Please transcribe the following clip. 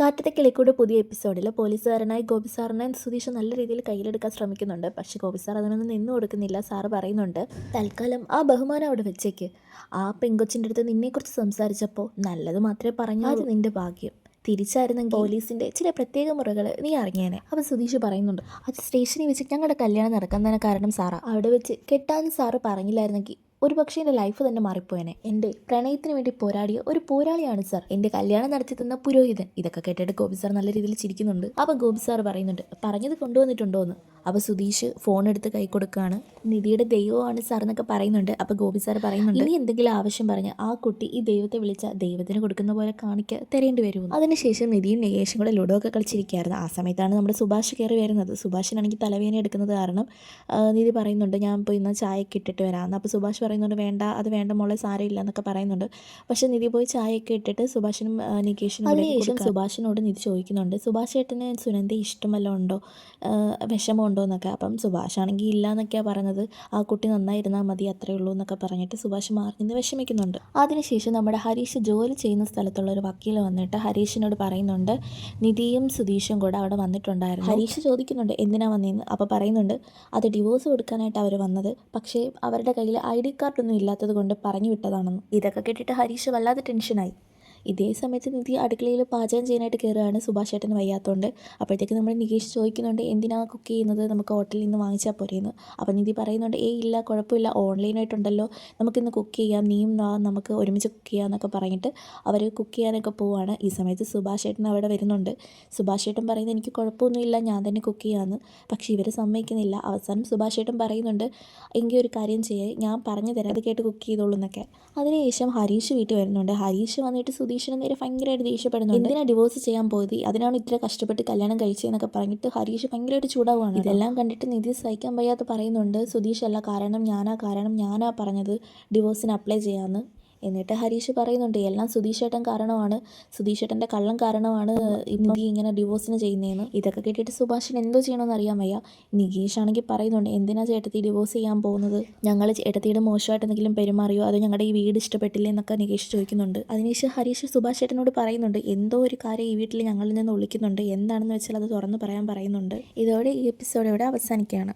കാറ്റത്തെ കിളിക്കൂട് പുതിയ എപ്പിസോഡിൽ പോലീസുകാരനായി ഗോപി സാറിനെ സുധീഷ് നല്ല രീതിയിൽ കയ്യിലെടുക്കാൻ ശ്രമിക്കുന്നുണ്ട്. പക്ഷെ ഗോപി സാർ അതിനൊന്നും നിന്നു കൊടുക്കുന്നില്ല. സാറ് പറയുന്നുണ്ട്, തൽക്കാലം ആ ബഹുമാനം അവിടെ വെച്ചേക്ക്. ആ പെങ്കൊച്ചിൻ്റെ അടുത്ത് നിന്നെക്കുറിച്ച് സംസാരിച്ചപ്പോൾ നല്ലത് മാത്രമേ പറഞ്ഞു. അത് നിന്റെ ഭാഗ്യം. തിരിച്ചായിരുന്നെങ്കിൽ പോലീസിൻ്റെ ചില പ്രത്യേക മുറകൾ നീ അറിഞ്ഞേനെ. അപ്പോൾ സുധീഷ് പറയുന്നുണ്ട്, അത് സ്റ്റേഷനിൽ വെച്ച് ഞങ്ങളുടെ കല്യാണം നടക്കാൻ തന്നെ കാരണം സാറാ. അവിടെ വെച്ച് കെട്ടാനും സാറ് പറഞ്ഞില്ലായിരുന്നെങ്കിൽ ഒരു പക്ഷേ എൻ്റെ ലൈഫ് തന്നെ മാറിപ്പോയനെ. എൻ്റെ പ്രണയത്തിന് വേണ്ടി പോരാടിയ ഒരു പോരാളിയാണ് സാർ എൻ്റെ കല്യാണം നടത്തി തന്ന പുരോഹിതൻ. ഇതൊക്കെ കേട്ടിട്ട് ഗോപി സാർ നല്ല രീതിയിൽ ചിരിക്കുന്നുണ്ട്. അപ്പോൾ ഗോപി സാർ പറയുന്നുണ്ട്, പറഞ്ഞത് കൊണ്ടുവന്നിട്ടുണ്ടോ എന്ന്. അപ്പോൾ സുധീഷ് ഫോൺ എടുത്ത് കൈ കൊടുക്കുകയാണ്. നിധിയുടെ ദൈവമാണ് സാർ എന്നൊക്കെ പറയുന്നുണ്ട്. അപ്പോൾ ഗോപി സാർ പറയുന്നുണ്ട്, ഇനി എന്തെങ്കിലും ആവശ്യം പറഞ്ഞാൽ ആ കുട്ടി ഈ ദൈവത്തെ വിളിച്ചാൽ ദൈവത്തിന് കൊടുക്കുന്ന പോലെ കാണിക്കുക തരേണ്ടി വരുമെന്ന്. അതിനുശേഷം നിധിയും നികേഷും കൂടെ ലുഡോ ഒക്കെ കളിച്ചിരിക്കുകയായിരുന്നു. ആ സമയത്താണ് നമ്മുടെ സുഭാഷ് കയറി വരുന്നത്. സുഭാഷിനാണെങ്കിൽ തലവേദന എടുക്കുന്നത് കാരണം നിധി പറയുന്നുണ്ട്, ഞാൻ പോയി ഇന്ന് ചായയൊക്കെ ഇട്ടിട്ട് വരാമെന്ന്. അപ്പോൾ സുഭാഷ് പറയുന്നുണ്ട്, വേണ്ട, അത് വേണ്ട മോളെ, സാരമില്ല എന്നൊക്കെ പറയുന്നുണ്ട്. പക്ഷേ നിധി പോയി ചായയൊക്കെ ഇട്ടിട്ട് സുഭാഷിനും നികേഷിനും അതിനുശേഷം സുഭാഷിനോട് നിധി ചോദിക്കുന്നുണ്ട്, സുഭാഷ് ഏട്ടന് സുനന്ദ ഇഷ്ടമല്ല ഉണ്ടോ, വിഷമമുണ്ടോ എന്നൊക്കെ. അപ്പം സുഭാഷ് ആണെങ്കിൽ ഇല്ല എന്നൊക്കെയാണ് പറഞ്ഞത്. ആ കുട്ടി നന്നായിരുന്നാൽ മതി, അത്രയേ ഉള്ളൂ എന്നൊക്കെ പറഞ്ഞിട്ട് സുഭാഷ് മാറി നിന്ന് വിഷമിക്കുന്നുണ്ട്. അതിനുശേഷം നമ്മുടെ ഹരീഷ് ജോലി ചെയ്യുന്ന സ്ഥലത്തുള്ള ഒരു വക്കീൽ വന്നിട്ട് ഹരീഷിനോട് പറയുന്നുണ്ട്, നിധിയും സുധീഷും കൂടെ അവിടെ വന്നിട്ടുണ്ടായിരുന്നു. ഹരീഷ് ചോദിക്കുന്നുണ്ട് എന്തിനാ വന്നതെന്ന്. അപ്പോൾ പറയുന്നുണ്ട്, അത് ഡിവോഴ്സ് കൊടുക്കാനായിട്ട് അവർ വന്നത്, പക്ഷേ അവരുടെ കയ്യിൽ ID കാർഡൊന്നും ഇല്ലാത്തത് കൊണ്ട് പറഞ്ഞു വിട്ടതാണെന്ന്. ഇതൊക്കെ കേട്ടിട്ട് ഹരീഷ് വല്ലാതെ ടെൻഷനായി. ഇതേ സമയത്ത് നിധി അടുക്കളയിൽ പാചകം ചെയ്യാനായിട്ട് കയറുകയാണ്, സുഭാഷ് ഏട്ടന് വയ്യാത്തതുകൊണ്ട്. അപ്പോഴത്തേക്ക് നമ്മുടെ നികേഷ് ചോദിക്കുന്നുണ്ട്, എന്തിനാ കുക്ക് ചെയ്യുന്നത്, നമുക്ക് ഹോട്ടലിൽ നിന്ന് വാങ്ങിച്ചാൽ പോരെയെന്ന്. അപ്പോൾ നിധി പറയുന്നുണ്ട്, ഇല്ല, കുഴപ്പമില്ല, ഓൺലൈനായിട്ടുണ്ടല്ലോ, നമുക്കിന്ന് കുക്ക് ചെയ്യാം, നീയും നമുക്ക് ഒരുമിച്ച് കുക്ക് ചെയ്യാം എന്നൊക്കെ പറഞ്ഞിട്ട് അവർ കുക്ക് ചെയ്യാനൊക്കെ പോവുകയാണ്. ഈ സമയത്ത് സുഭാഷ് ഏട്ടൻ അവിടെ വരുന്നുണ്ട്. സുഭാഷ് ഏട്ടൻ പറയുന്നത്, എനിക്ക് കുഴപ്പമൊന്നുമില്ല, ഞാൻ തന്നെ കുക്ക് ചെയ്യാമെന്ന്. പക്ഷേ ഇവർ സമ്മതിക്കുന്നില്ല. അവസാനം സുഭാഷ് ഏട്ടൻ പറയുന്നുണ്ട്, എങ്കിൽ ഒരു കാര്യം ചെയ്യേ, ഞാൻ പറഞ്ഞു തരാം, അത് കേട്ട് കുക്ക് ചെയ്തോളൂ എന്നൊക്കെ. അതിനുശേഷം ഹരീഷ് വീട്ടിൽ വരുന്നുണ്ട്. ഹരീഷ് വന്നിട്ട് സുധീഷിന് നേരെ ഭയങ്കരമായിട്ട് ദേഷ്യപ്പെടുന്നുണ്ട്. എന്തിനാ ഡിവോഴ്സ് ചെയ്യാൻ പോയത്, അതിനാണ് ഇത്ര കഷ്ടപ്പെട്ട് കല്യാണം കഴിച്ചതെന്നൊക്കെ പറഞ്ഞിട്ട് ഹരീഷ് ഭയങ്കരമായിട്ട് ചൂടാവുകയാണ്. ഇതെല്ലാം കണ്ടിട്ട് നിധി സഹിക്കാൻ വയ്യാതെ പറയുന്നുണ്ട്, സുധീഷ് അല്ല കാരണം, ഞാനാ പറഞ്ഞത് ഡിവോഴ്സിന് അപ്ലൈ ചെയ്യാമെന്ന്. എന്നിട്ട് ഹരീഷ് പറയുന്നുണ്ട്, എല്ലാം സുധീഷേട്ടൻ കാരണമാണ്, സുധീഷേട്ടൻ്റെ കള്ളം കാരണമാണ് നിധി ഇങ്ങനെ ഡിവോഴ്സിന് ചെയ്യുന്നതെന്ന്. ഇതൊക്കെ കേട്ടിട്ട് സുഭാഷിന് എന്തോ ചെയ്യണമെന്ന് അറിയാൻ വയ്യ. നികേഷ് ആണെങ്കിൽ പറയുന്നുണ്ട്, എന്തിനാ ചേട്ടത്തി ഡിവോഴ്സ് ചെയ്യാൻ പോകുന്നത്, ഞങ്ങൾ ചേട്ടത്തിയുടെ മോശമായിട്ട് എന്തെങ്കിലും പെരുമാറിയോ, അതോ ഞങ്ങളുടെ ഈ വീട് ഇഷ്ടപ്പെട്ടില്ലേ എന്നൊക്കെ നികേഷ് ചോദിക്കുന്നുണ്ട്. അതിനുശേഷം ഹരീഷ് സുഭാഷ് ഏട്ടനോട് പറയുന്നുണ്ട്, എന്തോ ഒരു കാര്യം ഈ വീട്ടിൽ ഞങ്ങളിൽ നിന്ന് ഒളിക്കുന്നുണ്ട്, എന്താണെന്ന് വെച്ചാൽ അത് തുറന്ന് പറയാൻ പറയുന്നുണ്ട്. ഇതോടെ ഈ എപ്പിസോഡ് ഇവിടെ അവസാനിക്കുകയാണ്.